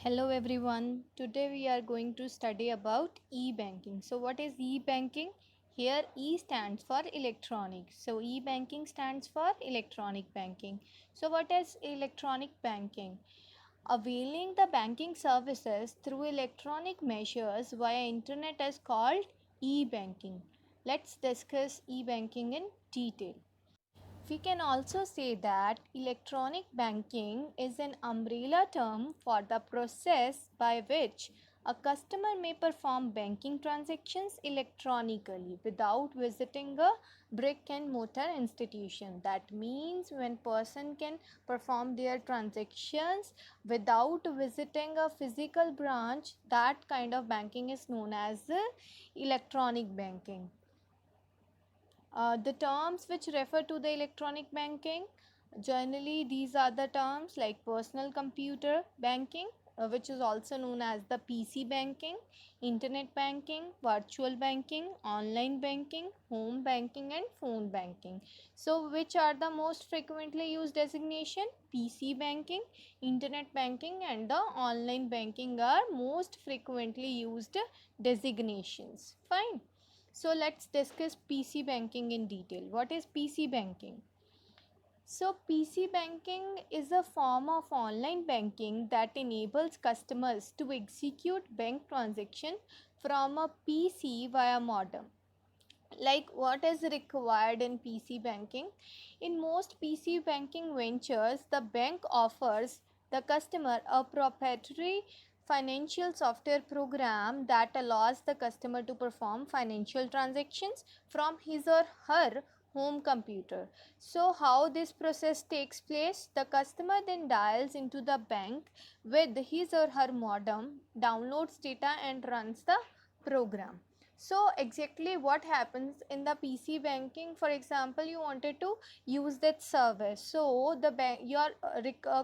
Hello everyone. Today we are going to study about e-banking. So what is e-banking? Here E stands for electronic. So e-banking stands for electronic banking. So what is electronic banking? Availing the banking services through electronic measures via internet is called e-banking. Let's discuss e-banking in detail. We can also say that electronic banking is an umbrella term for the process by which a customer may perform banking transactions electronically without visiting a brick and mortar institution. That means when person can perform their transactions without visiting a physical branch, that kind of banking is known as electronic banking. The terms which refer to the electronic banking, generally these are the terms like personal computer banking, which is also known as the PC banking, internet banking, virtual banking, online banking, home banking and phone banking. So which are the most frequently used designation? PC banking, internet banking and the online banking are most frequently used designations. Fine. So let's discuss PC banking in detail. What is PC banking? So PC banking is a form of online banking that enables customers to execute bank transaction from a PC via modem. Like what is required in PC banking? In most PC banking ventures, the bank offers the customer a proprietary financial software program that allows the customer to perform financial transactions from his or her home computer. So how this process takes place? The customer then dials into the bank with his or her modem, downloads data and runs the program. So exactly what happens in the PC banking? For example, you wanted to use that service, so the bank, your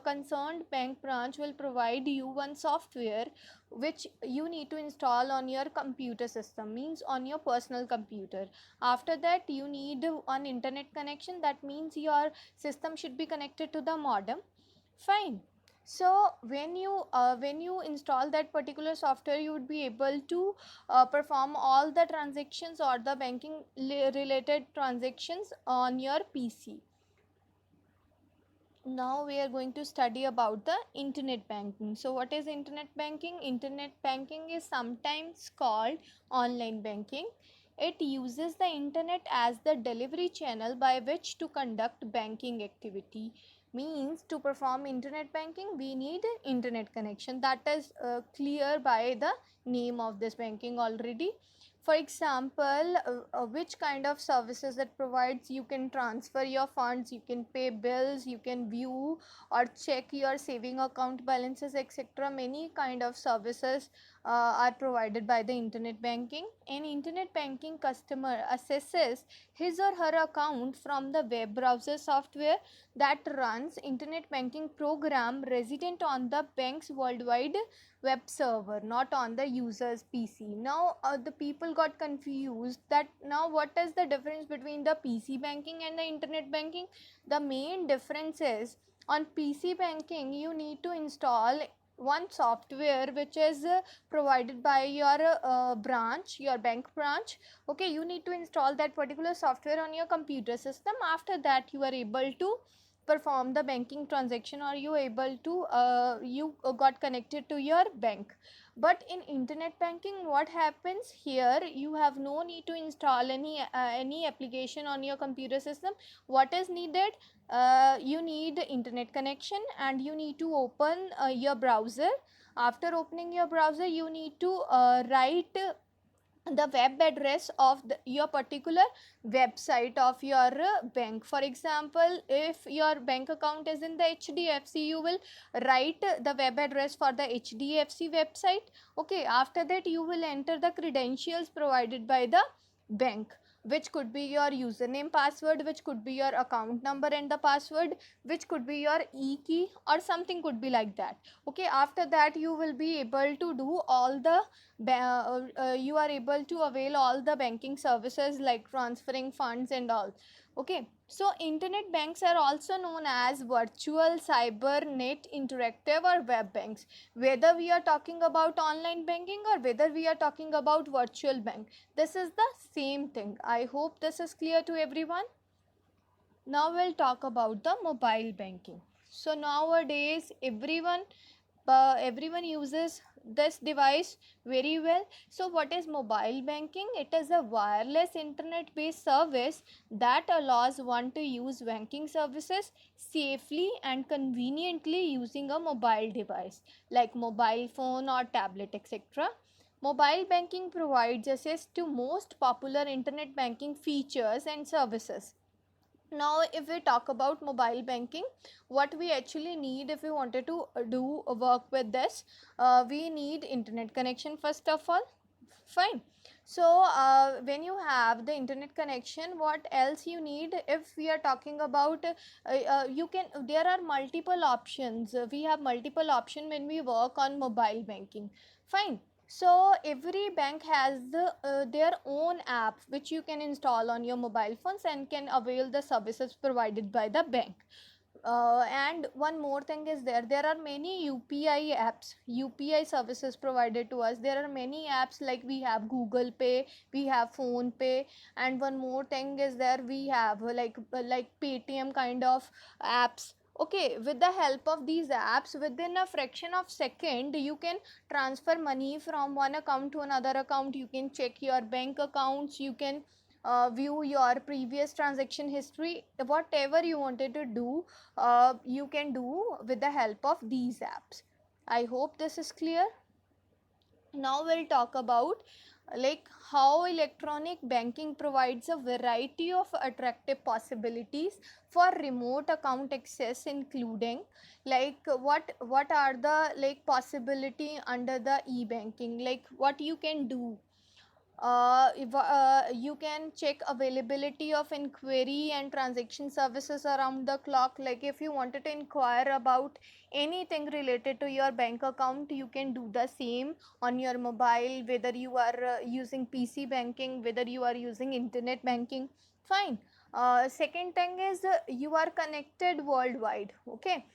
concerned bank branch will provide you one software which you need to install on your computer system, means on your personal computer. After that you need an internet connection, that means your system should be connected to the modem. Fine. So when you install that particular software, you would be able to perform all the transactions or the banking related transactions on your PC. Now we are going to study about the internet banking. So what is internet banking? Internet banking is sometimes called online banking. It uses the internet as the delivery channel by which to conduct banking activity. Means to perform internet banking we need internet connection. That is clear by the name of this banking already. For example, which kind of services it provides? You can transfer your funds, you can pay bills, you can view or check your saving account balances, etc. Many kind of services are provided by the internet banking. An internet banking customer accesses his or her account from the web browser software that runs internet banking program resident on the bank's worldwide web server, not on the user's PC. Now the people got confused that now what is the difference between the PC banking and the internet banking? The main difference is on PC banking you need to install one software which is provided by your branch, your bank branch. Okay, you need to install that particular software on your computer system. After that you are able to perform the banking transaction, or you able to got connected to your bank. But in internet banking what happens? Here you have no need to install any application on your computer system. What is needed? You need internet connection and you need to open your browser. After opening your browser you need to write the web address of your particular website of your bank. For example, if your bank account is in the HDFC, you will write the web address for the HDFC website. Okay, after that you will enter the credentials provided by the bank, which could be your username password, which could be your account number and the password, which could be your e-key or something could be like that. Okay, after that you will be able to do all the you are able to avail all the banking services like transferring funds and all. Okay, so internet banks are also known as virtual, cyber, net, interactive or web banks. Whether we are talking about online banking or whether we are talking about virtual bank, this is the same thing. I hope this is clear to everyone. Now we'll talk about the mobile banking. So nowadays everyone uses this device very well. So what is mobile banking? It is a wireless internet based service that allows one to use banking services safely and conveniently using a mobile device like mobile phone or tablet, etc. Mobile banking provides access to most popular internet banking features and services. Now if we talk about mobile banking, what we actually need if we wanted to do work with this, we need internet connection first of all. Fine. So when you have the internet connection, what else you need? If we are talking about you can, there are multiple options. We have multiple option when we work on mobile banking. Fine. So every bank has their own app which you can install on your mobile phones and can avail the services provided by the bank. And one more thing is there are many UPI apps, UPI services provided to us. There are many apps like we have Google Pay, we have Phone Pay, and one more thing is there we have like Paytm kind of apps. Okay, with the help of these apps, within a fraction of second, you can transfer money from one account to another account. You can check your bank accounts. You can view your previous transaction history. Whatever you wanted to do, you can do with the help of these apps. I hope this is clear. Now we'll talk about like how electronic banking provides a variety of attractive possibilities for remote account access, including like what are the like possibility under the e-banking, like what you can do. You can check availability of inquiry and transaction services around the clock. Like if you wanted to inquire about anything related to your bank account, you can do the same on your mobile, whether you are using PC banking, whether you are using internet banking. Fine. Second thing is you are connected worldwide. Okay,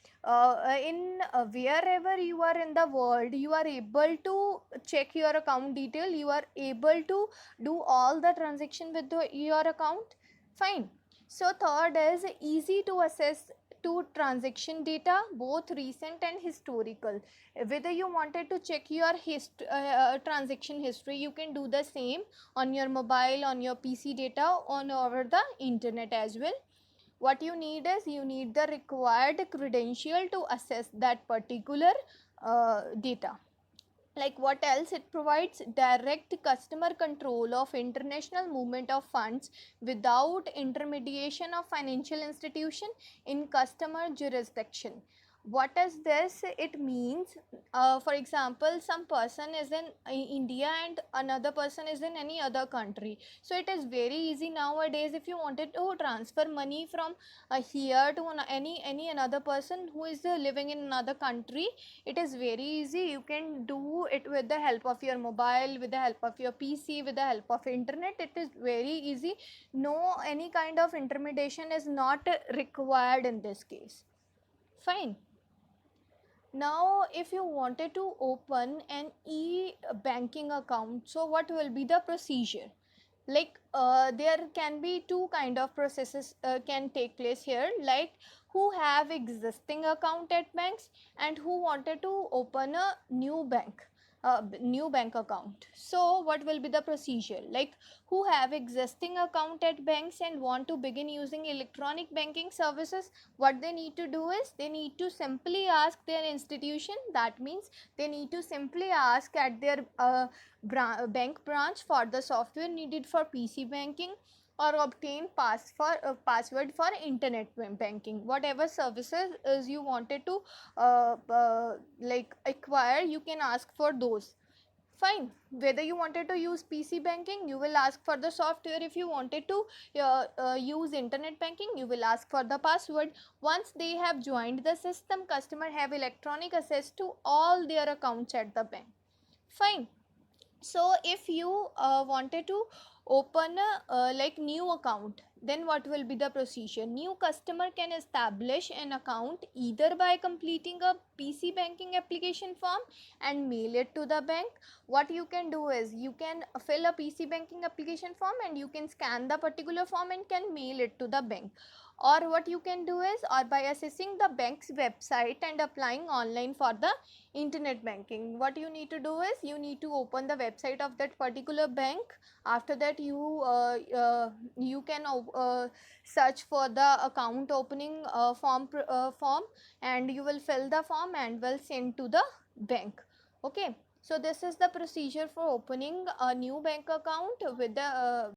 in wherever you are in the world, you are able to check your account detail, you are able to do all the transaction with your account. Fine. So third is easy to access to transaction data, both recent and historical. Whether you wanted to check your transaction history, you can do the same on your mobile, on your PC data, on over the internet as well. What you need is you need the required credential to access that particular data. Like what else? It provides direct customer control of international movement of funds without intermediation of financial institution in customer jurisdiction. What is this? It means for example, some person is in India and another person is in any other country. So it is very easy nowadays if you wanted to transfer money from here to any another person who is living in another country. It is very easy. You can do it with the help of your mobile, with the help of your PC, with the help of internet. It is very easy. No, any kind of intermediation is not required in this case. Fine. Now if you wanted to open an e-banking account, so what will be the procedure? Like there can be two kind of processes can take place here, like who have existing account at banks and who wanted to open a new bank account. So what will be the procedure? Like who have existing account at banks and want to begin using electronic banking services, what they need to do is they need to simply ask their institution. That means they need to simply ask at their bank branch for the software needed for PC banking, or obtain password for internet banking. Whatever services is you wanted to like acquire, you can ask for those. Fine. Whether you wanted to use PC banking, you will ask for the software. If you wanted to use internet banking, you will ask for the password. Once they have joined the system, customer have electronic access to all their accounts at the bank. Fine. So if you wanted to open a like new account, Then what will be the procedure? New customer can establish an account either by completing a PC banking application form and mail it to the bank. What you can do is you can fill a PC banking application form and you can scan the particular form and can mail it to the bank. Or what you can do is, or by accessing the bank's website and applying online for the internet banking. What you need to do is you need to open the website of that particular bank. After that you can search for the account opening form, and you will fill the form and will send to the bank. Okay, so this is the procedure for opening a new bank account with the